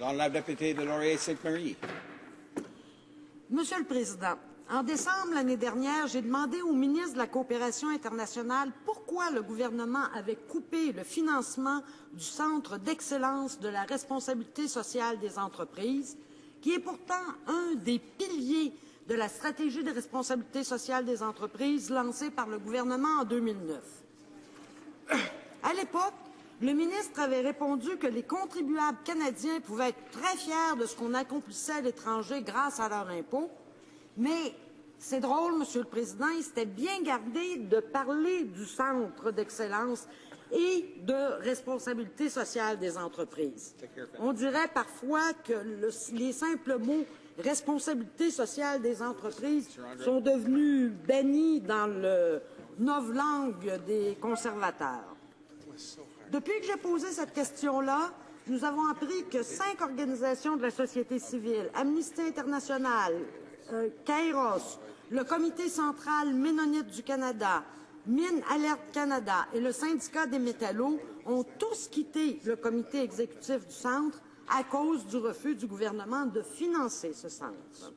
L'honorable député de Laurier-Sainte-Marie. Monsieur le Président, en décembre l'année dernière, j'ai demandé au ministre de la Coopération internationale pourquoi le gouvernement avait coupé le financement du Centre d'excellence de la responsabilité sociale des entreprises, qui est pourtant un des piliers de la stratégie de responsabilité sociale des entreprises lancée par le gouvernement en 2009. À l'époque, le ministre avait répondu que les contribuables canadiens pouvaient être très fiers de ce qu'on accomplissait à l'étranger grâce à leurs impôts, mais c'est drôle, Monsieur le Président, il s'était bien gardé de parler du Centre d'excellence et de responsabilité sociale des entreprises. On dirait parfois que les simples mots « responsabilité sociale des entreprises » sont devenus bannis dans le novlangue des conservateurs. Depuis que j'ai posé cette question-là, nous avons appris que 5 organisations de la société civile, Amnesty International, Kairos, le Comité central ménonite du Canada, Mine Alerte Canada et le syndicat des métallos ont tous quitté le comité exécutif du centre à cause du refus du gouvernement de financer ce centre.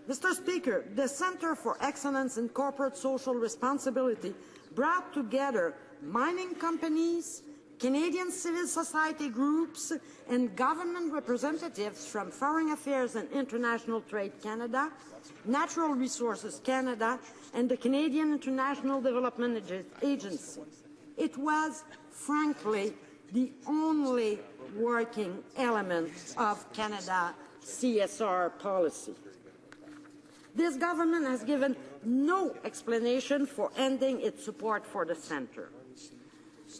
Mr. Speaker, the Centre for Excellence in Corporate Social Responsibility brought together mining companies, Canadian civil society groups, and government representatives from Foreign Affairs and International Trade Canada, Natural Resources Canada, and the Canadian International Development Agency. It was, frankly, the only working element of Canada's CSR policy. This government has given no explanation for ending its support for the centre.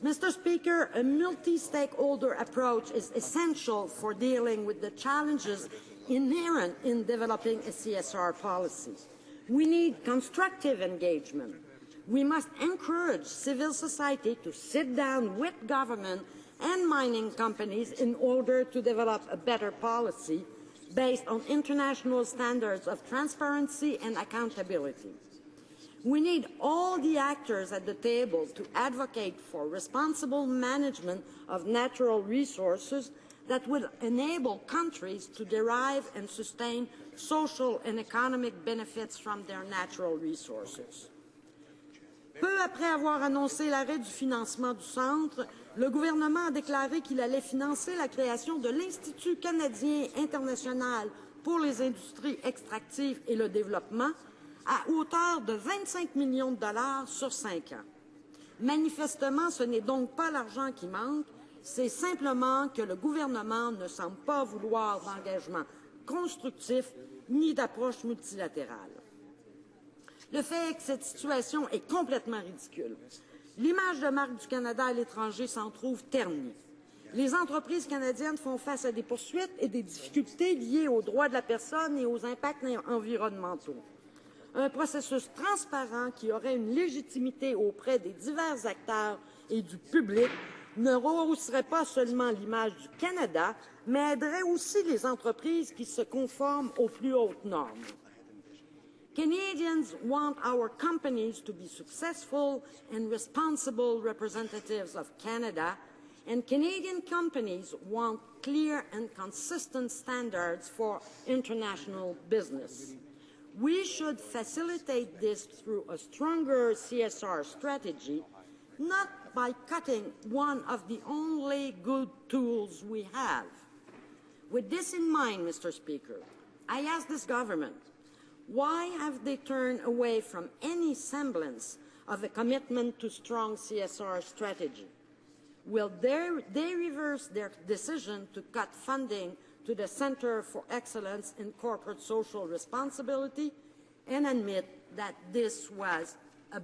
Mr. Speaker, a multi-stakeholder approach is essential for dealing with the challenges inherent in developing a CSR policy. We need constructive engagement. We must encourage civil society to sit down with government and mining companies in order to develop a better policy based on international standards of transparency and accountability. We need all the actors at the table to advocate for responsible management of natural resources that will enable countries to derive and sustain social and economic benefits from their natural resources. Peu après avoir annoncé l'arrêt du financement du centre, le gouvernement a déclaré qu'il allait financer la création de l'Institut canadien international pour les industries extractives et le développement à hauteur de 25 millions de dollars sur 5 ans. Manifestement, ce n'est donc pas l'argent qui manque, c'est simplement que le gouvernement ne semble pas vouloir d'engagement constructif ni d'approche multilatérale. Le fait est que cette situation est complètement ridicule. L'image de marque du Canada à l'étranger s'en trouve ternie. Les entreprises canadiennes font face à des poursuites et des difficultés liées aux droits de la personne et aux impacts environnementaux. Un processus transparent qui aurait une légitimité auprès des divers acteurs et du public ne rehausserait pas seulement l'image du Canada, mais aiderait aussi les entreprises qui se conforment aux plus hautes normes. Canadians want our companies to be successful and responsible representatives of Canada, and Canadian companies want clear and consistent standards for international business. We should facilitate this through a stronger CSR strategy, not by cutting one of the only good tools we have. With this in mind, Mr. Speaker, I ask this government, why have they turned away from any semblance of a commitment to strong CSR strategy? Will they reverse their decision to cut funding to the Centre for Excellence in Corporate Social Responsibility and admit that this was a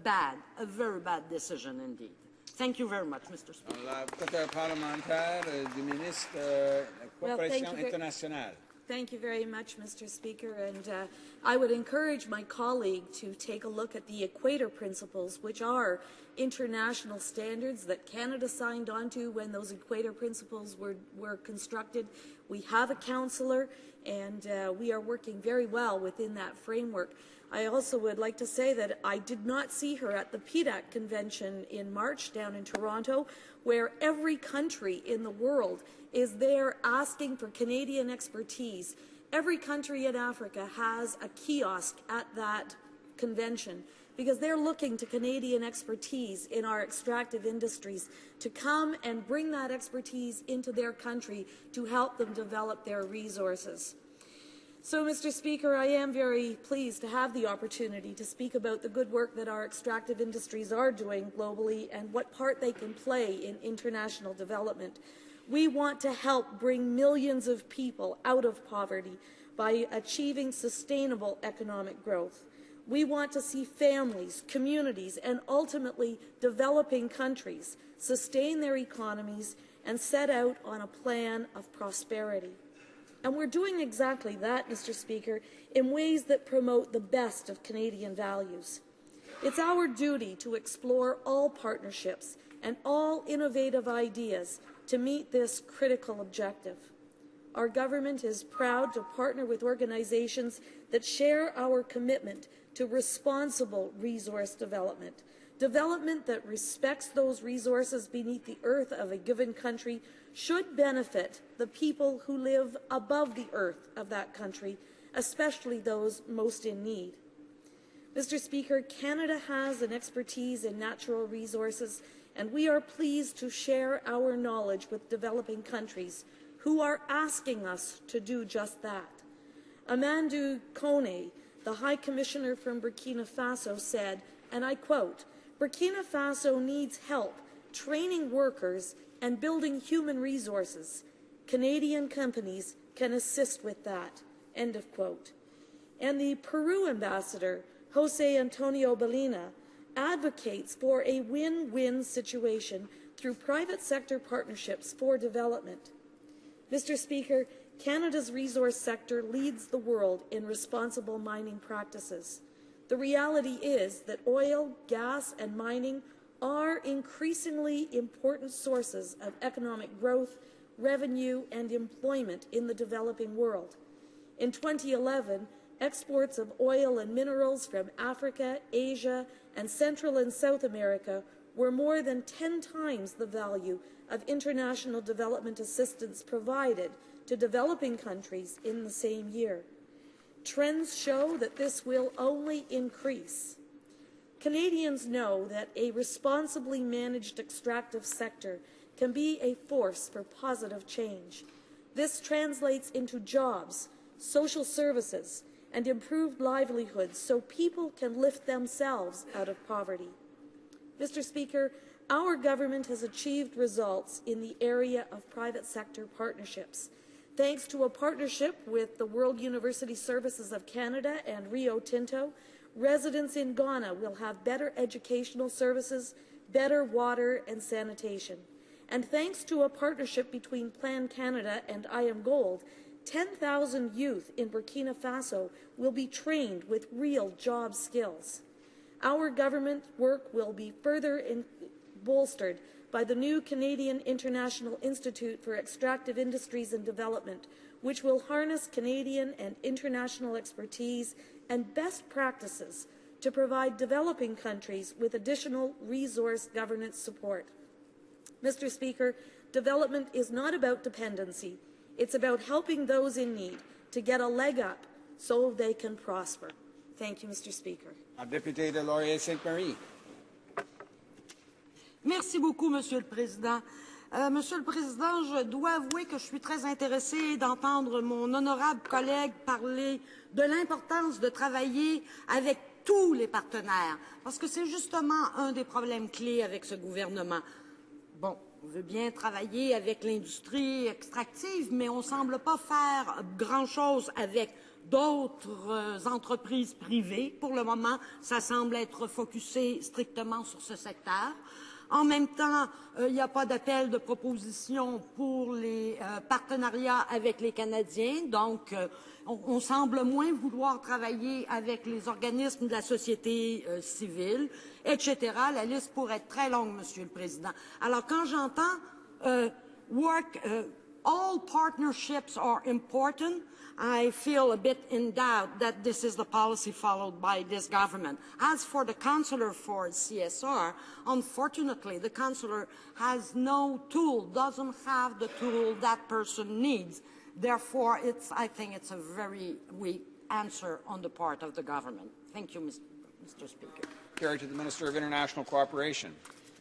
very bad decision indeed? Thank you very much, Mr. Speaker. La rapporteure parlementaire du ministre de la Coopération internationale. Thank you very much, Mr. Speaker, and I would encourage my colleague to take a look at the Equator Principles, which are international standards that Canada signed onto when those Equator Principles were constructed. We have a councillor, and we are working very well within that framework. I also would like to say that I did not see her at the PDAC convention in March down in Toronto, where every country in the world is there asking for Canadian expertise. Every country in Africa has a kiosk at that convention because they're looking to Canadian expertise in our extractive industries to come and bring that expertise into their country to help them develop their resources. So, Mr. Speaker, I am very pleased to have the opportunity to speak about the good work that our extractive industries are doing globally and what part they can play in international development. We want to help bring millions of people out of poverty by achieving sustainable economic growth. We want to see families, communities, and ultimately developing countries sustain their economies and set out on a plan of prosperity. And we're doing exactly that, Mr. Speaker, in ways that promote the best of Canadian values. It's our duty to explore all partnerships and all innovative ideas to meet this critical objective. Our government is proud to partner with organizations that share our commitment to responsible resource development, development that respects those resources beneath the earth of a given country should benefit the people who live above the earth of that country, especially those most in need. Mr. Speaker, Canada has an expertise in natural resources, and we are pleased to share our knowledge with developing countries who are asking us to do just that. Amadou Kone, the High Commissioner from Burkina Faso, said, and I quote, "Burkina Faso needs help training workers and building human resources. Canadian companies can assist with that," end of quote. And the Peru ambassador, Jose Antonio Balina, advocates for a win-win situation through private sector partnerships for development. Mr. Speaker, Canada's resource sector leads the world in responsible mining practices. The reality is that oil, gas, and mining are increasingly important sources of economic growth, revenue, and employment in the developing world. In 2011, exports of oil and minerals from Africa, Asia, and Central and South America were more than 10 times the value of international development assistance provided to developing countries in the same year. Trends show that this will only increase. Canadians know that a responsibly managed extractive sector can be a force for positive change. This translates into jobs, social services, and improved livelihoods so people can lift themselves out of poverty. Mr. Speaker, our government has achieved results in the area of private sector partnerships. Thanks to a partnership with the World University Services of Canada and Rio Tinto, residents in Ghana will have better educational services, better water and sanitation. And thanks to a partnership between Plan Canada and IAMGOLD, 10,000 youth in Burkina Faso will be trained with real job skills. Our government work will be further bolstered by the new Canadian International Institute for Extractive Industries and Development, which will harness Canadian and international expertise and best practices to provide developing countries with additional resource governance support. Mr. Speaker, development is not about dependency. It's about helping those in need to get a leg up so they can prosper. Thank you, Mr. Speaker. Député de Laurier-Sainte-Marie. Merci beaucoup, Monsieur le Président. Monsieur le Président, je dois avouer que je suis très intéressée d'entendre mon honorable collègue parler de l'importance de travailler avec tous les partenaires, parce que c'est justement un des problèmes clés avec ce gouvernement. Bon, on veut bien travailler avec l'industrie extractive, mais on ne semble pas faire grand-chose avec d'autres entreprises privées. Pour le moment, ça semble être focusé strictement sur ce secteur. En même temps, il n'y a pas d'appel de proposition pour les partenariats avec les Canadiens, donc on semble moins vouloir travailler avec les organismes de la société civile, etc. La liste pourrait être très longue, Monsieur le Président. Alors, quand j'entends all partnerships are important, I feel a bit in doubt that this is the policy followed by this government. As for the Councillor for CSR, unfortunately, the Councillor has no tool, doesn't have the tool that person needs. Therefore, I think it's a very weak answer on the part of the government. Thank you, Mr. Speaker. Carried to the Minister of International Cooperation.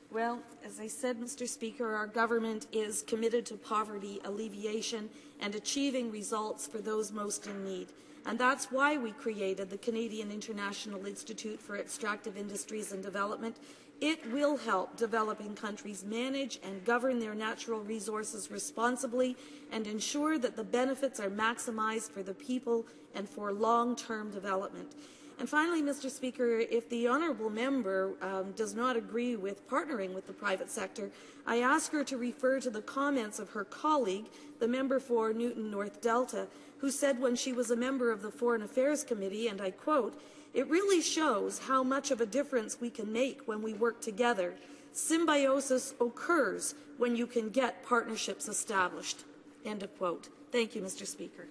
Well, as I said, Mr. Speaker, our government is committed to poverty alleviation and achieving results for those most in need. And that's why we created the Canadian International Institute for Extractive Industries and Development. It will help developing countries manage and govern their natural resources responsibly and ensure that the benefits are maximized for the people and for long-term development. And finally, Mr. Speaker, if the honourable member does not agree with partnering with the private sector, I ask her to refer to the comments of her colleague, the member for Newton North Delta, who said when she was a member of the Foreign Affairs Committee, and I quote, "It really shows how much of a difference we can make when we work together. Symbiosis occurs when you can get partnerships established." End of quote. Thank you, Mr. Speaker.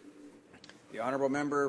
The honourable member